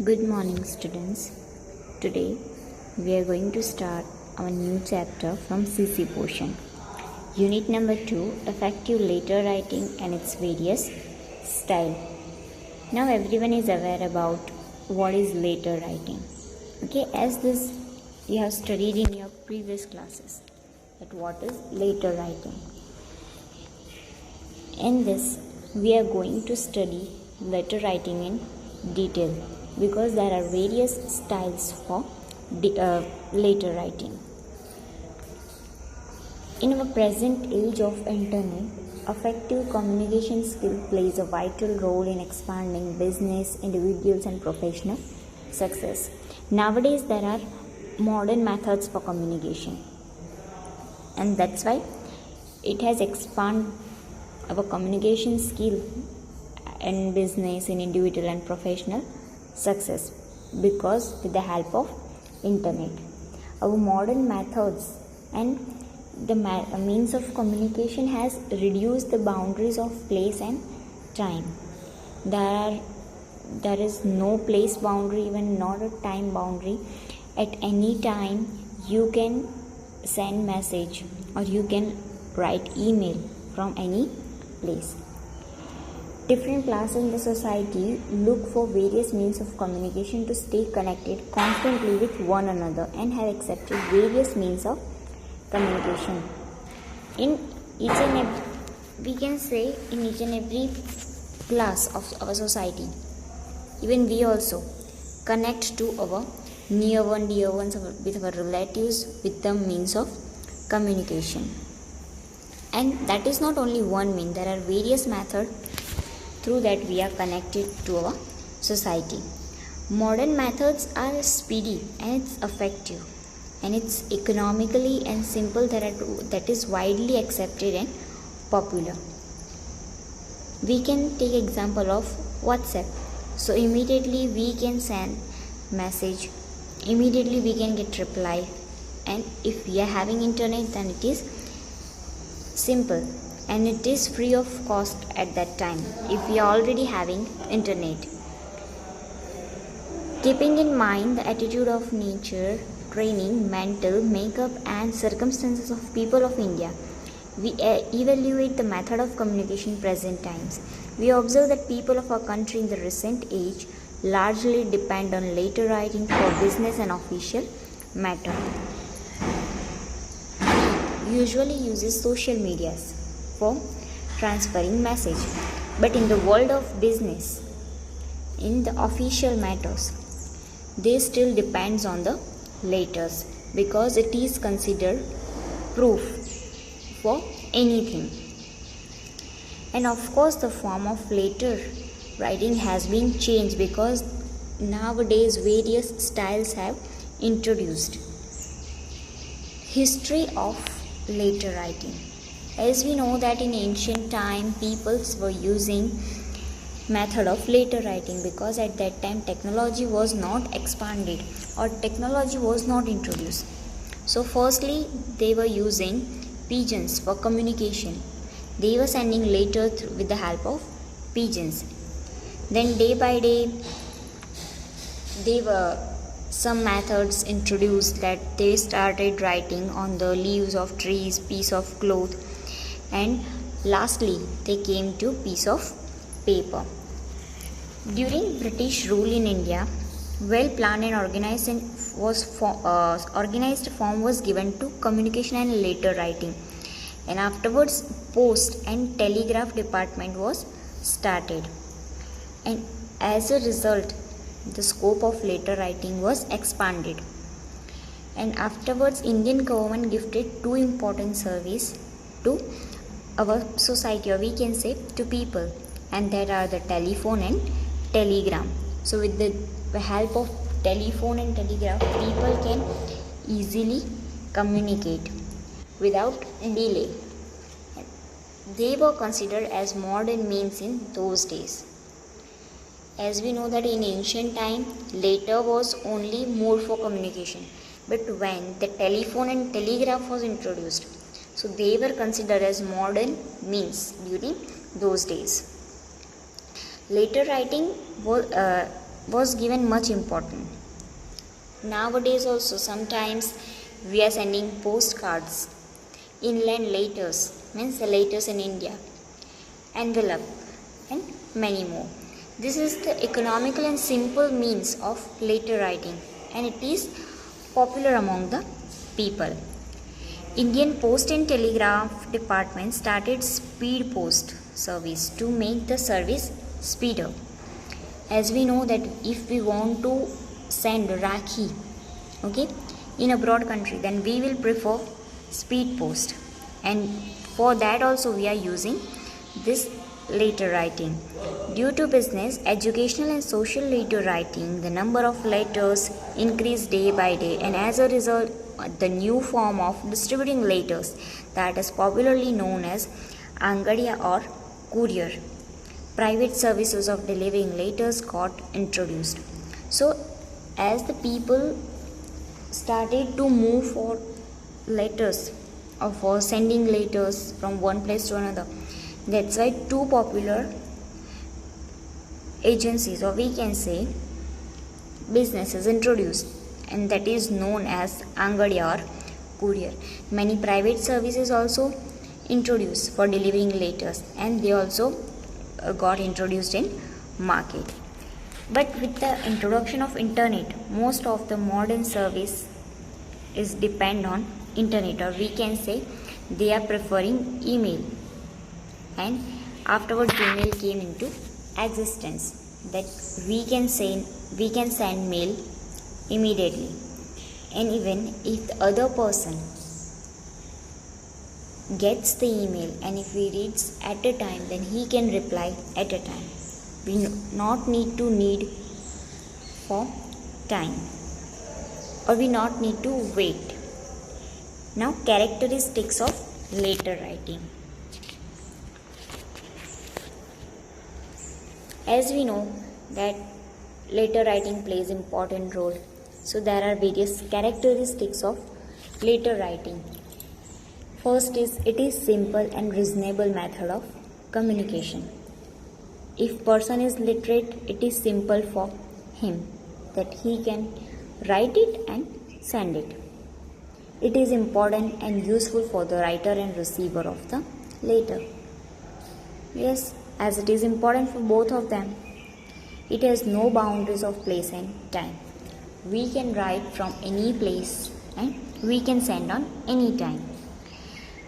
Good morning, students. Today we are going to start our new chapter from CC portion. Unit number 2, Effective Letter Writing and its various style. Now everyone is aware about what is letter writing. Okay, as this you have studied in your previous classes that what is letter writing. In this we are going to study letter writing in detail because there are various styles for letter writing. In our present age of internet, effective communication skill plays a vital role in expanding business, individuals and professional success. Nowadays there are modern methods for communication, and that's why it has expanded our communication skill in business, in individual and professional success, because with the help of internet our modern methods and the means of communication has reduced the boundaries of place and time. There is no place boundary, even not a time boundary. At any time you can send message or you can write email from any place. Different classes in the society look for various means of communication to stay connected constantly with one another and have accepted various means of communication. In each and every, we can say in each and every class of our society, even we also connect to our near one, dear ones, with our relatives with the means of communication. And that is not only one mean, there are various methods through that we are connected to our society. Modern methods are speedy and it's effective and it's economically and simple, that is widely accepted and popular. We can take example of WhatsApp. So immediately we can send message, immediately we can get reply, and if we are having internet then it is simple and it is free of cost at that time if we are already having internet. Keeping in mind the attitude of nature, training, mental makeup and circumstances of people of India, we evaluate the method of communication present times. We observe that people of our country in the recent age largely depend on letter writing for business and official matter. Usually uses social medias for transferring message, but in the world of business, in the official matters, they still depends on the letters because it is considered proof for anything. And of course the form of letter writing has been changed because nowadays various styles have introduced. History of letter writing. As we know that in ancient time peoples were using method of letter writing because at that time technology was not expanded or technology was not introduced. So firstly they were using pigeons for communication. They were sending letters with the help of pigeons. Then day by day they were some methods introduced that they started writing on the leaves of trees, piece of cloth, and lastly they came to piece of paper. During British rule in India, well planned and organized form was given to communication and letter writing, and afterwards post and telegraph department was started, and as a result the scope of letter writing was expanded. And afterwards Indian government gifted two important service to our society, or we can say to people, and that are the telephone and telegram. So with the help of telephone and telegraph people can easily communicate without delay. They were considered as modern means in those days. As we know that in ancient time letter was only more for communication, but when the telephone and telegraph was introduced, so they were considered as modern means during those days. Letter writing was was given much importance. Nowadays also sometimes we are sending postcards, inland letters, means the letters in India, envelope, and many more. This is the economical and simple means of letter writing, and it is popular among the people. Indian Post and Telegraph Department started speed post service to make the service speeder. As we know that if we want to send Rakhi, okay, in a broad country, then we will prefer speed post, and for that also we are using this letter writing. Due to business, educational and social letter writing, the number of letters increased day by day, and as a result, the new form of distributing letters, that is popularly known as Angadiya or courier, private services of delivering letters got introduced. So as the people started to move for letters or for sending letters from one place to another, that's why two popular agencies, or we can say businesses, introduced, and that is known as Angadiya or courier. Many private services also introduced for delivering letters, and they also got introduced in market. But with the introduction of internet, most of the modern service is depend on internet, or we can say they are preferring email, and afterwards Gmail came into existence, that we can send mail immediately, and even if the other person gets the email and if he reads at a time, then he can reply at a time. We not need for time, or we not need to wait. Now characteristics of letter writing. As we know that letter writing plays important role, so there are various characteristics of letter writing. First is, it is simple and reasonable method of communication. If person is literate, it is simple for him that he can write it and send it. It is important and useful for the writer and receiver of the letter. Yes, as it is important for both of them. It has no boundaries of place and time. We can write from any place and we can send on any time.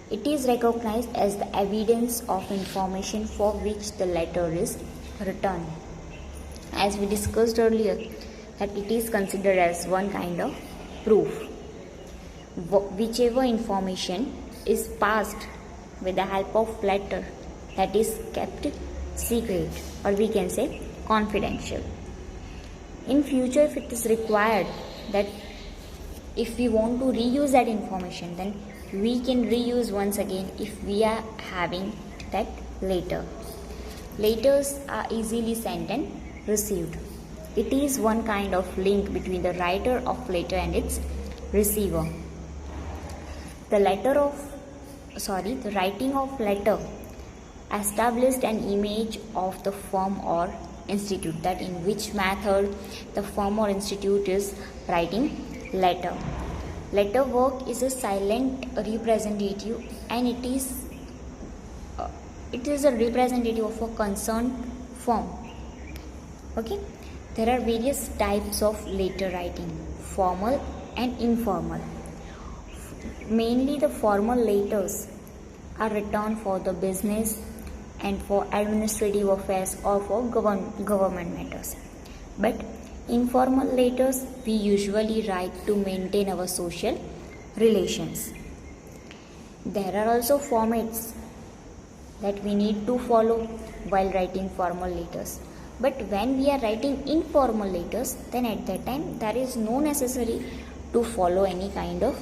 It is recognized as the evidence of information for which the letter is written. As we discussed earlier, that it is considered as one kind of proof. Whichever information is passed with the help of letter, that is kept secret, or we can say confidential. In future, if it is required that if we want to reuse that information, then we can reuse once again if we are having that letter. Letters are easily sent and received. It is one kind of link between the writer of letter and its receiver. The writing of letter established an image of the firm or institute, that in which method the firm or institute is writing letter. Letter work is a silent representative, and it is a representative of a concerned firm. Okay, there are various types of letter writing, formal and informal. Mainly the formal letters are written for the business and for administrative affairs or for government matters. But informal letters we usually write to maintain our social relations. There are also formats that we need to follow while writing formal letters. But when we are writing informal letters, then at that time there is no necessary to follow any kind of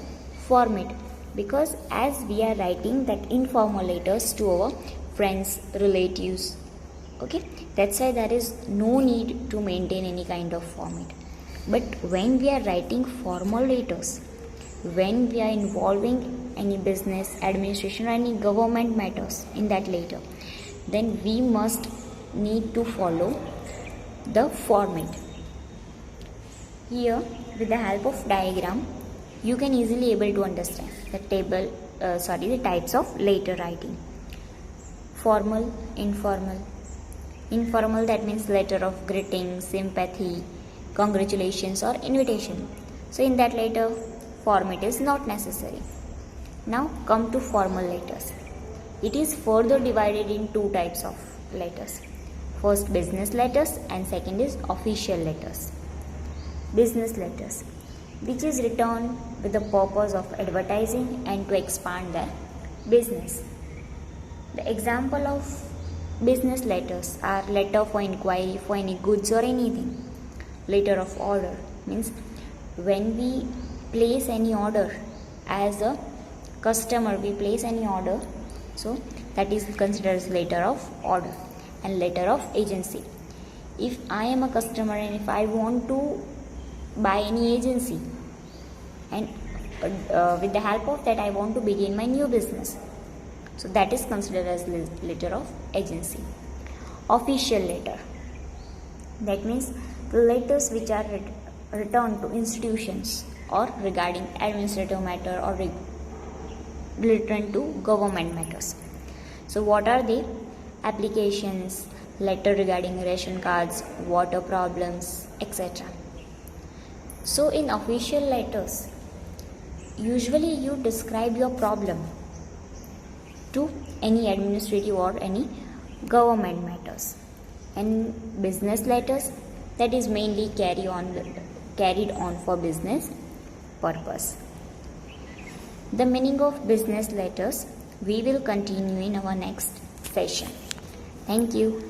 format, because as we are writing that informal letters to our friends, relatives, okay, that's why there is no need to maintain any kind of format. But when we are writing formal letters, when we are involving any business, administration, or any government matters in that letter, then we must need to follow the format. Here, with the help of diagram, you can easily able to understand the types of letter writing. Formal, informal. Informal, that means letter of greeting, sympathy, congratulations or invitation. So in that letter form it is not necessary. Now come to formal letters. It is further divided in two types of letters. First, business letters, and second is official letters. Business letters, which is written with the purpose of advertising and to expand their business. The example of business letters are letter for inquiry for any goods or anything. Letter of order means when we place any order as a customer, we place any order, so that is considered as letter of order. And letter of agency, if I am a customer and if I want to buy any agency, and with the help of that I want to begin my new business, so that is considered as letter of agency. Official letter, that means the letters which are returned to institutions or regarding administrative matter or returned to government matters. So what are they? Applications, letter regarding ration cards, water problems, etc. So in official letters, usually you describe your problem to any administrative or any government matters. And business letters, that is mainly carried on for business purpose. The meaning of business letters we will continue in our next session. Thank you.